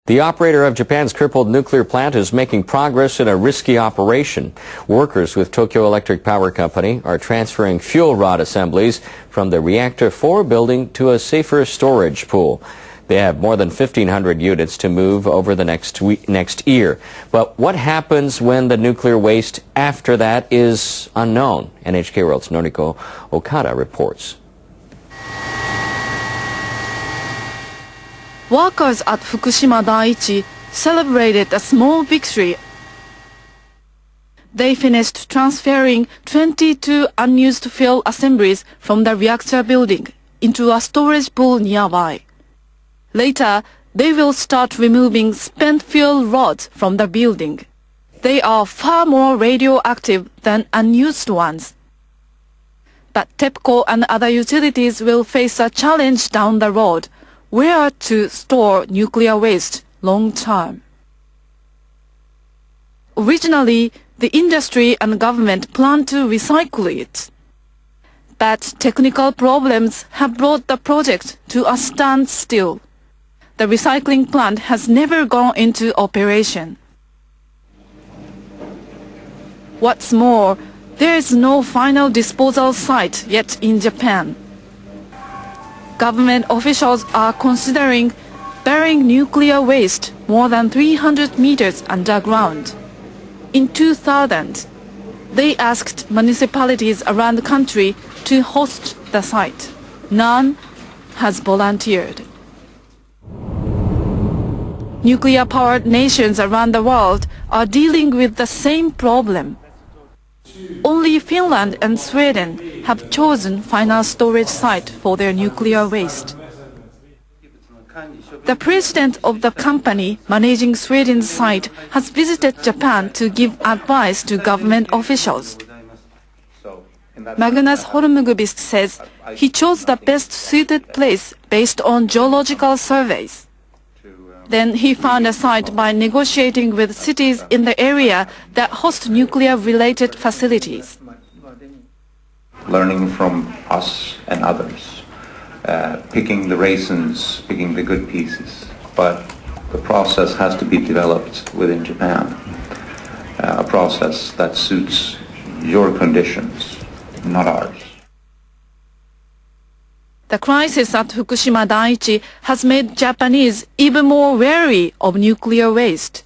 The operator of Japan's crippled nuclear plant is making progress in a risky operation. Workers with Tokyo Electric Power Company are transferring fuel rod assemblies from the Reactor 4 building to a safer storage pool. They have more than 1,500 units to move over the next year. But what happens when the nuclear waste after that is unknown? NHK World's Noriko Okada reports. Workers at Fukushima Daiichi celebrated a small victory. They finished transferring 22 unused fuel assemblies from the reactor building into a storage pool nearby. Later, they will start removing spent fuel rods from the building. They are far more radioactive than unused ones. But TEPCO and other utilities will face a challenge down the road: where to store nuclear waste long term. Originally, the industry and government planned to recycle it. But technical problems have brought the project to a standstill. The recycling plant has never gone into operation. What's more, there is no final disposal site yet in Japan. Government officials are considering burying nuclear waste more than 300 meters underground. In 2000, they asked municipalities around the country to host the site. None has volunteered. Nuclear-powered nations around the world are dealing with the same problem. Only Finland and Sweden have chosen final storage site for their nuclear waste. The president of the company managing Sweden's site has visited Japan to give advice to government officials. Magnus Holmqvist says he chose the best suited place based on geological surveys. Then he found a site by negotiating with cities in the area that host nuclear-related facilities. Learning from us and others, picking the raisins, picking the good pieces. But the process has to be developed within Japan, a process that suits your conditions, not ours. The crisis at Fukushima Daiichi has made Japanese even more wary of nuclear waste.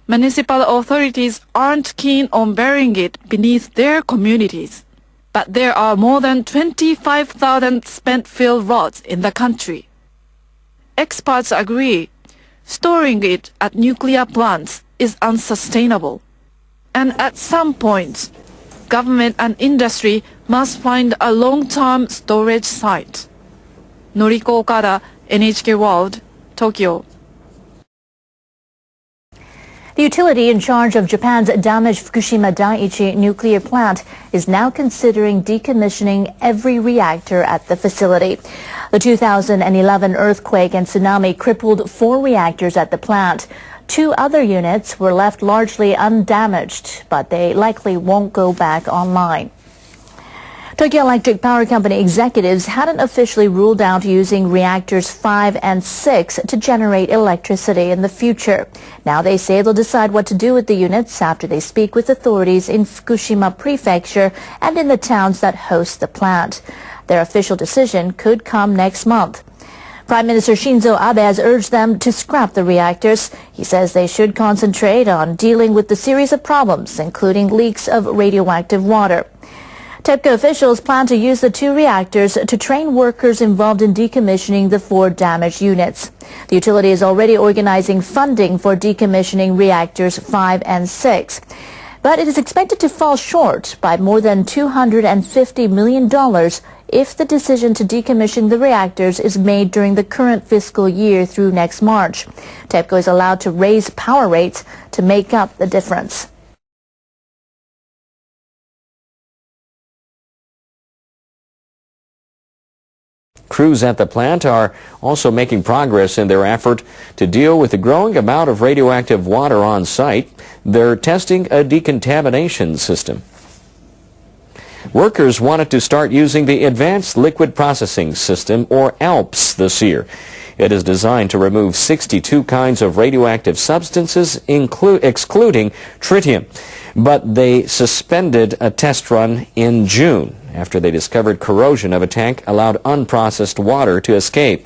Municipal authorities aren't keen on burying it beneath their communities. But there are more than 25,000 spent fuel rods in the country. Experts agree storing it at nuclear plants is unsustainable. And at some point, government and industry must find a long-term storage site. Noriko Okada, NHK World, Tokyo. The utility in charge of Japan's damaged Fukushima Daiichi nuclear plant is now considering decommissioning every reactor at the facility. The 2011 earthquake and tsunami crippled 4 reactors at the plant. 2 other units were left largely undamaged, but they likely won't go back online. Tokyo Electric Power Company executives hadn't officially ruled out using reactors 5 and 6 to generate electricity in the future. Now they say they'll decide what to do with the units after they speak with authorities in Fukushima Prefecture and in the towns that host the plant. Their official decision could come next month. Prime Minister Shinzo Abe has urged them to scrap the reactors. He says they should concentrate on dealing with the series of problems, including leaks of radioactive water. TEPCO officials plan to use the 2 reactors to train workers involved in decommissioning the 4 damaged units. The utility is already organizing funding for decommissioning reactors 5 and 6. But it is expected to fall short by more than $250 million if the decision to decommission the reactors is made during the current fiscal year through next March. TEPCO is allowed to raise power rates to make up the difference. Crews at the plant are also making progress in their effort to deal with the growing amount of radioactive water on site. They're testing a decontamination system. Workers wanted to start using the Advanced Liquid Processing System, or ALPS, this year. It is designed to remove 62 kinds of radioactive substances, excluding tritium. But they suspended a test run in June after they discovered corrosion of a tank allowed unprocessed water to escape.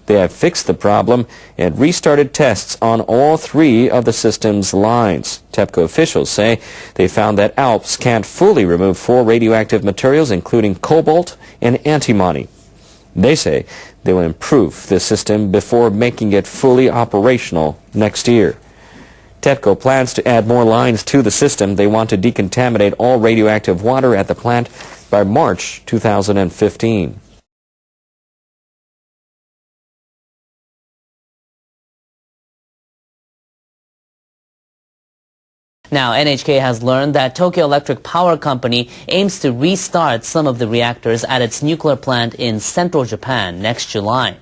They have fixed the problem and restarted tests on all 3 of the system's lines. TEPCO officials say they found that ALPS can't fully remove 4 radioactive materials, including cobalt and antimony. They say they will improve the system before making it fully operational next year. TEPCO plans to add more lines to the system. They want to decontaminate all radioactive water at the plant by March 2015. Now, NHK has learned that Tokyo Electric Power Company aims to restart some of the reactors at its nuclear plant in central Japan next July.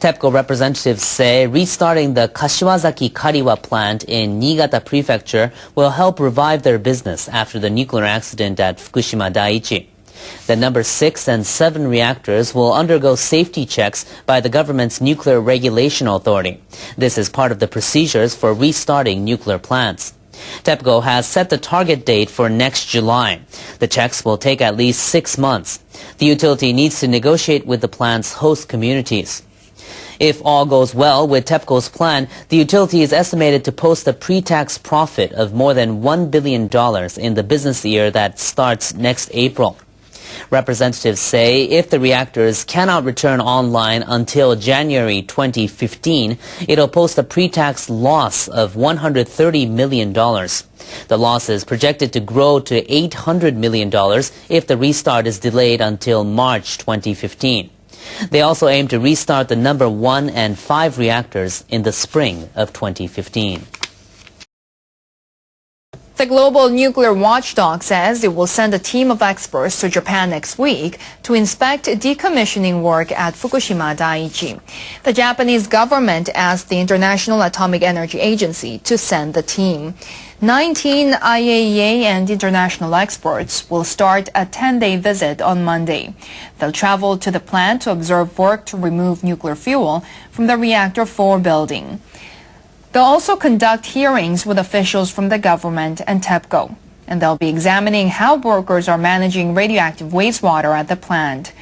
TEPCO representatives say restarting the Kashiwazaki Kariwa plant in Niigata Prefecture will help revive their business after the nuclear accident at Fukushima Daiichi. The number 6 and 7 reactors will undergo safety checks by the government's Nuclear Regulation Authority. This is part of the procedures for restarting nuclear plants. TEPCO has set the target date for next July. The checks will take at least 6 months. The utility needs to negotiate with the plant's host communities. If all goes well with TEPCO's plan, the utility is estimated to post a pre-tax profit of more than $1 billion in the business year that starts next April. Representatives say if the reactors cannot return online until January 2015, it'll post a pre-tax loss of $130 million. The loss is projected to grow to $800 million if the restart is delayed until March 2015. They also aim to restart the number 1 and 5 reactors in the spring of 2015. The global nuclear watchdog says it will send a team of experts to Japan next week to inspect decommissioning work at Fukushima Daiichi. The Japanese government asked the International Atomic Energy Agency to send the team. 19 IAEA and international experts will start a 10-day visit on Monday. They'll travel to the plant to observe work to remove nuclear fuel from the Reactor 4 building. They'll also conduct hearings with officials from the government and TEPCO, and they'll be examining how workers are managing radioactive wastewater at the plant.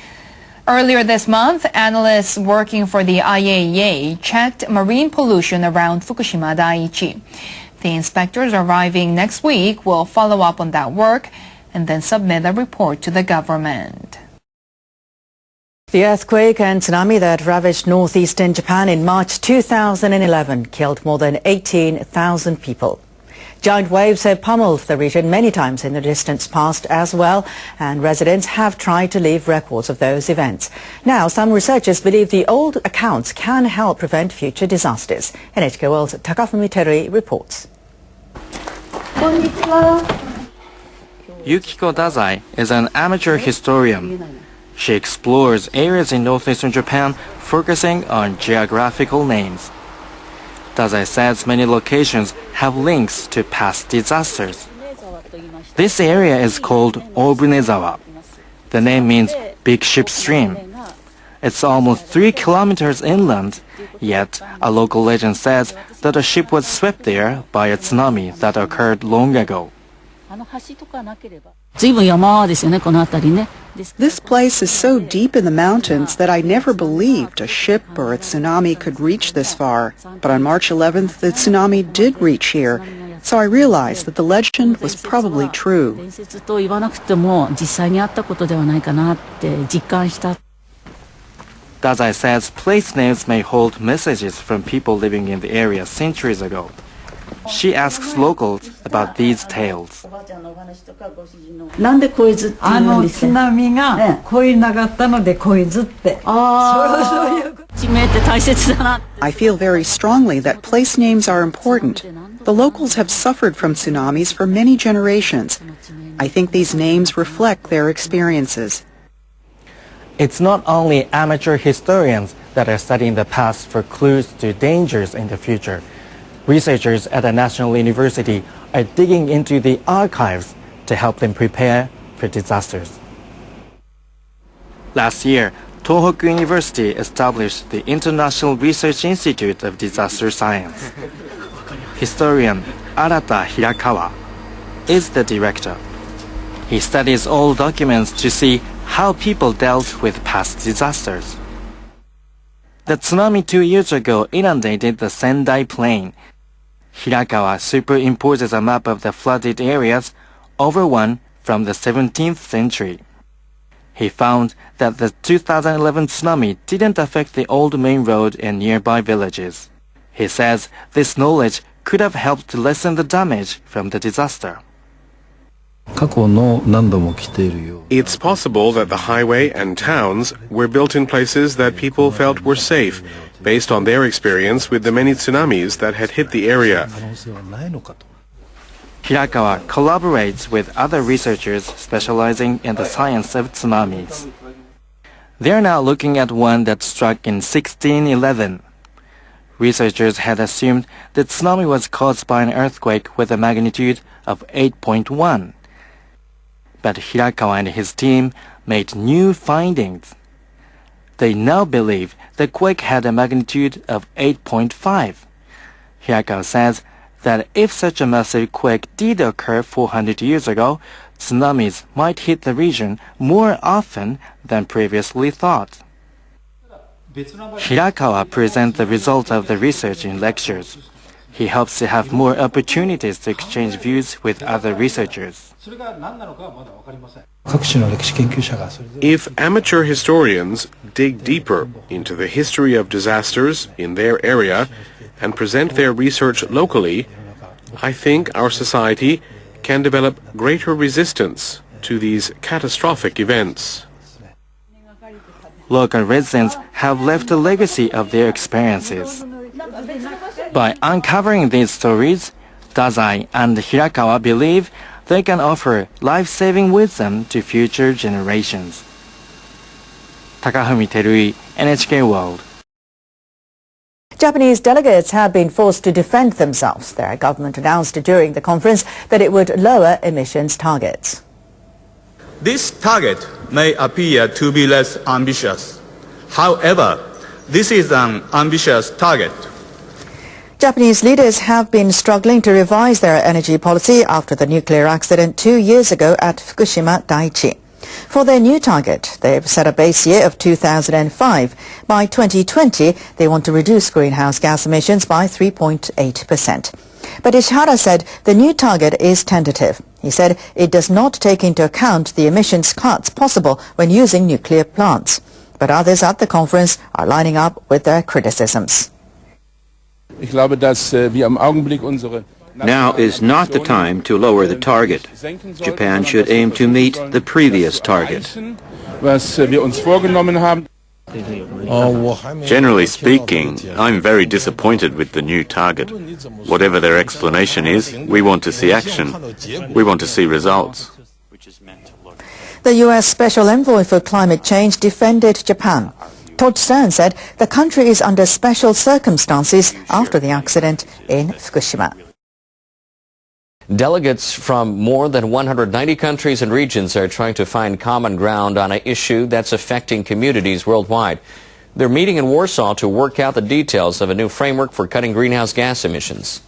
Earlier this month, analysts working for the IAEA checked marine pollution around Fukushima Daiichi. The inspectors arriving next week will follow up on that work and then submit a report to the government. The earthquake and tsunami that ravaged northeastern Japan in March 2011 killed more than 18,000 people. Giant waves have pummeled the region many times in the distant past as well, and residents have tried to leave records of those events. Now, some researchers believe the old accounts can help prevent future disasters. NHK World's Takafumi Terui reports. Yukiko Dazai is an amateur historian. She explores areas in northeastern Japan, focusing on geographical names. Dazai says many locations have links to past disasters. This area is called Obunezawa. The name means big ship stream. It's almost 3 kilometers inland, yet a local legend says that a ship was swept there by a tsunami that occurred long ago. This place is so deep in the mountains that I never believed a ship or a tsunami could reach this far. But on March 11th, the tsunami did reach here, so I realized that the legend was probably true. Dazai says place names may hold messages from people living in the area centuries ago. She asks locals about these tales. I feel very strongly that place names are important. The locals have suffered from tsunamis for many generations. I think these names reflect their experiences. It's not only amateur historians that are studying the past for clues to dangers in the future. Researchers at the National University are digging into the archives to help them prepare for disasters. Last year, Tohoku University established the International Research Institute of Disaster Science. Historian Arata Hirakawa is the director. He studies all documents to see how people dealt with past disasters. The tsunami 2 years ago inundated the Sendai Plain. Hirakawa superimposes a map of the flooded areas over one from the 17th century. He found that the 2011 tsunami didn't affect the old main road and nearby villages. He says this knowledge could have helped to lessen the damage from the disaster. It's possible that the highway and towns were built in places that people felt were safe, based on their experience with the many tsunamis that had hit the area. Hirakawa collaborates with other researchers specializing in the science of tsunamis. They are now looking at one that struck in 1611. Researchers had assumed the tsunami was caused by an earthquake with a magnitude of 8.1. But Hirakawa and his team made new findings. They now believe the quake had a magnitude of 8.5. Hirakawa says that if such a massive quake did occur 400 years ago, tsunamis might hit the region more often than previously thought. Hirakawa presents the results of the research in lectures. He hopes to have more opportunities to exchange views with other researchers. If amateur historians dig deeper into the history of disasters in their area and present their research locally, I think our society can develop greater resistance to these catastrophic events. Local residents have left a legacy of their experiences. By uncovering these stories, Dazai and Hirakawa believe they can offer life-saving wisdom to future generations. Takafumi Terui, NHK World. Japanese delegates have been forced to defend themselves. Their government announced during the conference that it would lower emissions targets. This target may appear to be less ambitious. However, this is an ambitious target. Japanese leaders have been struggling to revise their energy policy after the nuclear accident 2 years ago at Fukushima Daiichi. For their new target, they've set a base year of 2005. By 2020, they want to reduce greenhouse gas emissions by 3.8%. But Ishihara said the new target is tentative. He said it does not take into account the emissions cuts possible when using nuclear plants. But others at the conference are lining up with their criticisms. Now is not the time to lower the target. Japan should aim to meet the previous target. Generally speaking, I'm very disappointed with the new target. Whatever their explanation is, we want to see action. We want to see results. The U.S. Special Envoy for Climate Change defended Japan. Todd Stern said the country is under special circumstances after the accident in Fukushima. Delegates from more than 190 countries and regions are trying to find common ground on an issue that's affecting communities worldwide. They're meeting in Warsaw to work out the details of a new framework for cutting greenhouse gas emissions.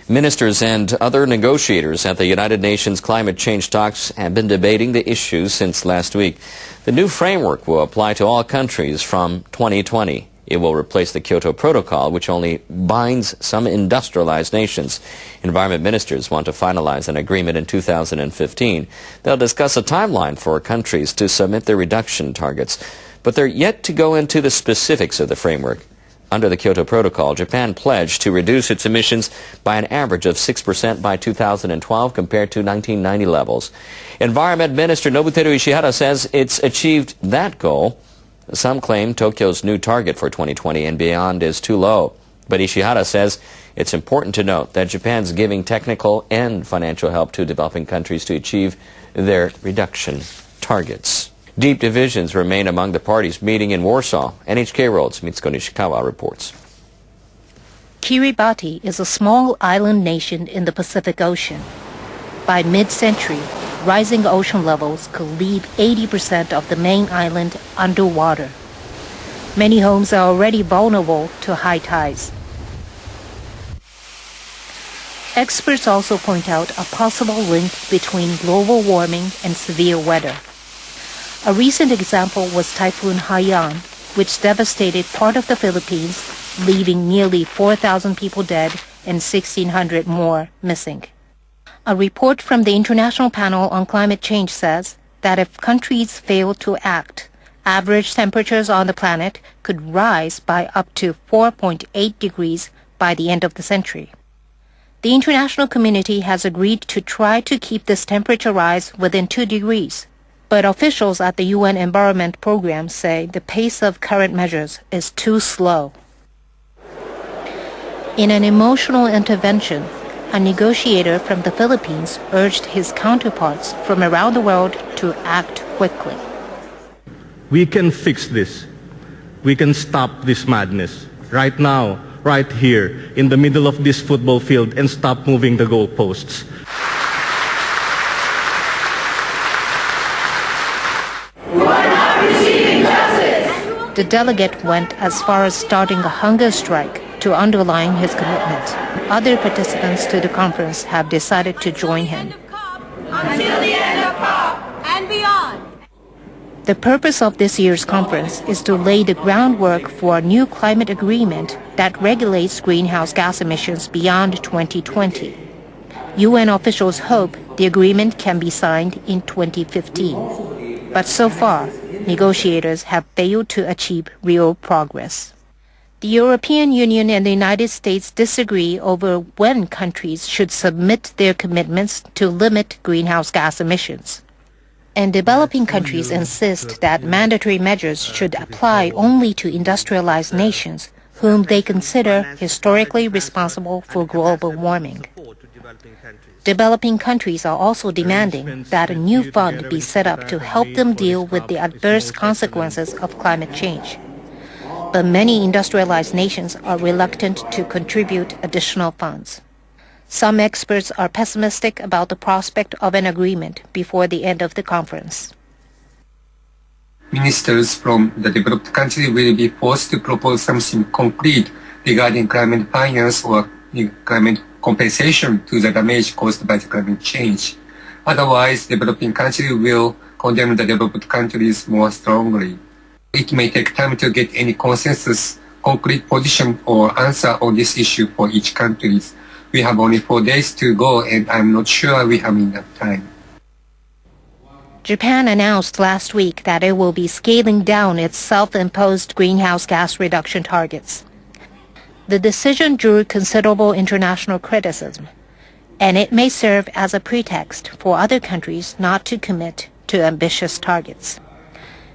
Ministers and other negotiators at the United Nations climate change talks have been debating the issues since last week. The new framework will apply to all countries from 2020. It will replace the Kyoto Protocol, which only binds some industrialized nations. Environment ministers want to finalize an agreement in 2015. They'll discuss a timeline for countries to submit their reduction targets, but they're yet to go into the specifics of the framework. Under the Kyoto Protocol, Japan pledged to reduce its emissions by an average of 6% by 2012 compared to 1990 levels. Environment Minister Nobuteru Ishihara says it's achieved that goal. Some claim Tokyo's new target for 2020 and beyond is too low. But Ishihara says it's important to note that Japan's giving technical and financial help to developing countries to achieve their reduction targets. Deep divisions remain among the parties meeting in Warsaw. NHK World's Mitsuko Nishikawa reports. Kiribati is a small island nation in the Pacific Ocean. By mid-century, rising ocean levels could leave 80% of the main island underwater. Many homes are already vulnerable to high tides. Experts also point out a possible link between global warming and severe weather. A recent example was Typhoon Haiyan, which devastated part of the Philippines, leaving nearly 4,000 people dead and 1,600 more missing. A report from the International Panel on Climate Change says that if countries fail to act, average temperatures on the planet could rise by up to 4.8 degrees by the end of the century. The international community has agreed to try to keep this temperature rise within 2 degrees. But officials at the UN Environment Program say the pace of current measures is too slow. In an emotional intervention, a negotiator from the Philippines urged his counterparts from around the world to act quickly. We can fix this. We can stop this madness right now, right here, in the middle of this football field, and stop moving the goalposts. The delegate went as far as starting a hunger strike to underline his commitment. Other participants to the conference have decided to join him. Until the end of COP and beyond. The purpose of this year's conference is to lay the groundwork for a new climate agreement that regulates greenhouse gas emissions beyond 2020. UN officials hope the agreement can be signed in 2015. But so far, negotiators have failed to achieve real progress. The European Union and the United States disagree over when countries should submit their commitments to limit greenhouse gas emissions. And developing countries insist that mandatory measures should apply only to industrialized nations, whom they consider historically responsible for global warming. Developing countries are also demanding that a new fund be set up to help them deal with the adverse consequences of climate change. But many industrialized nations are reluctant to contribute additional funds. Some experts are pessimistic about the prospect of an agreement before the end of the conference. Ministers from the developed country will be forced to propose something concrete regarding climate finance or climate compensation to the damage caused by the climate change. Otherwise, developing countries will condemn the developed countries more strongly. It may take time to get any consensus, concrete position or answer on this issue for each country. We have only 4 days to go, and I'm not sure we have enough time. Japan announced last week that it will be scaling down its self-imposed greenhouse gas reduction targets. The decision drew considerable international criticism, and it may serve as a pretext for other countries not to commit to ambitious targets.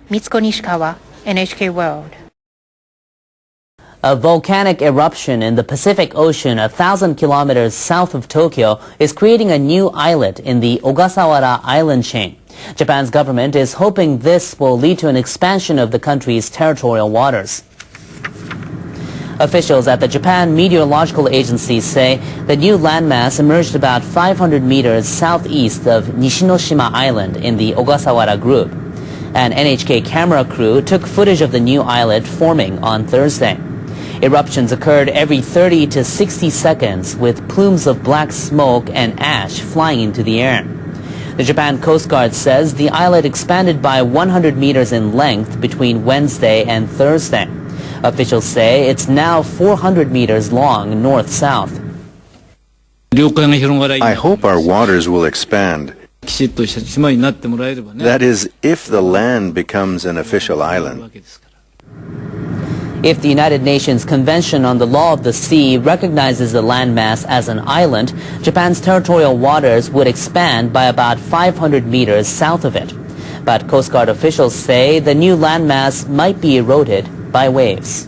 Mitsuko Nishikawa, NHK World. A volcanic eruption in the Pacific Ocean 1,000 kilometers south of Tokyo is creating a new islet in the Ogasawara island chain. Japan's government is hoping this will lead to an expansion of the country's territorial waters. Officials at the Japan Meteorological Agency say the new landmass emerged about 500 meters southeast of Nishinoshima Island in the Ogasawara group. An NHK camera crew took footage of the new islet forming on Thursday. Eruptions occurred every 30 to 60 seconds with plumes of black smoke and ash flying into the air. The Japan Coast Guard says the islet expanded by 100 meters in length between Wednesday and Thursday. Officials say it's now 400 meters long north-south. I hope our waters will expand. That is, if the land becomes an official island. If the United Nations Convention on the Law of the Sea recognizes the landmass as an island, Japan's territorial waters would expand by about 500 meters south of it. But Coast Guard officials say the new landmass might be eroded by waves.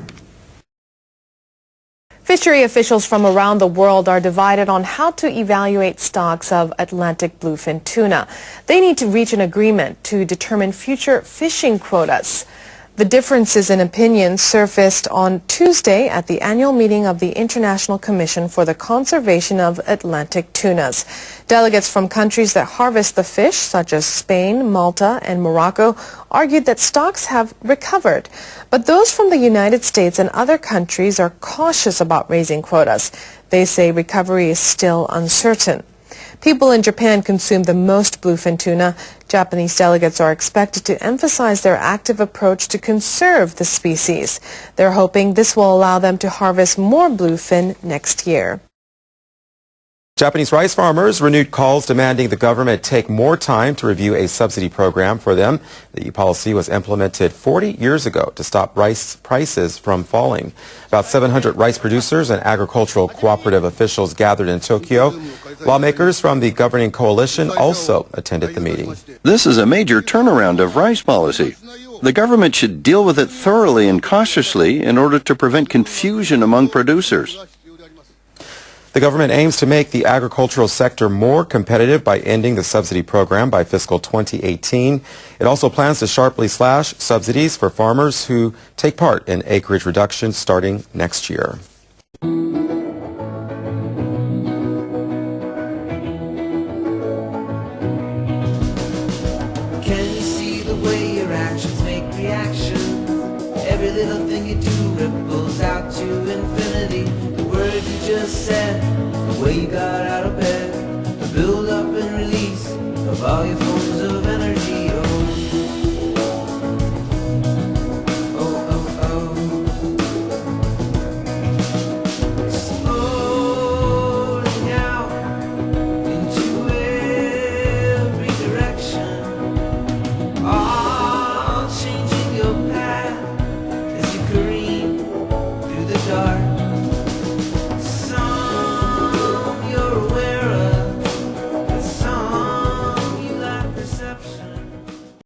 Fishery officials from around the world are divided on how to evaluate stocks of Atlantic bluefin tuna. They need to reach an agreement to determine future fishing quotas. The differences in opinion surfaced on Tuesday at the annual meeting of the International Commission for the Conservation of Atlantic Tunas. Delegates from countries that harvest the fish, such as Spain, Malta, and Morocco, argued that stocks have recovered. But those from the United States and other countries are cautious about raising quotas. They say recovery is still uncertain. People in Japan consume the most bluefin tuna. Japanese delegates are expected to emphasize their active approach to conserve the species. They're hoping this will allow them to harvest more bluefin next year. Japanese rice farmers renewed calls demanding the government take more time to review a subsidy program for them. The policy was implemented 40 years ago to stop rice prices from falling. About 700 rice producers and agricultural cooperative officials gathered in Tokyo. Lawmakers from the governing coalition also attended the meeting. This is a major turnaround of rice policy. The government should deal with it thoroughly and cautiously in order to prevent confusion among producers. The government aims to make the agricultural sector more competitive by ending the subsidy program by fiscal 2018. It also plans to sharply slash subsidies for farmers who take part in acreage reductions starting next year.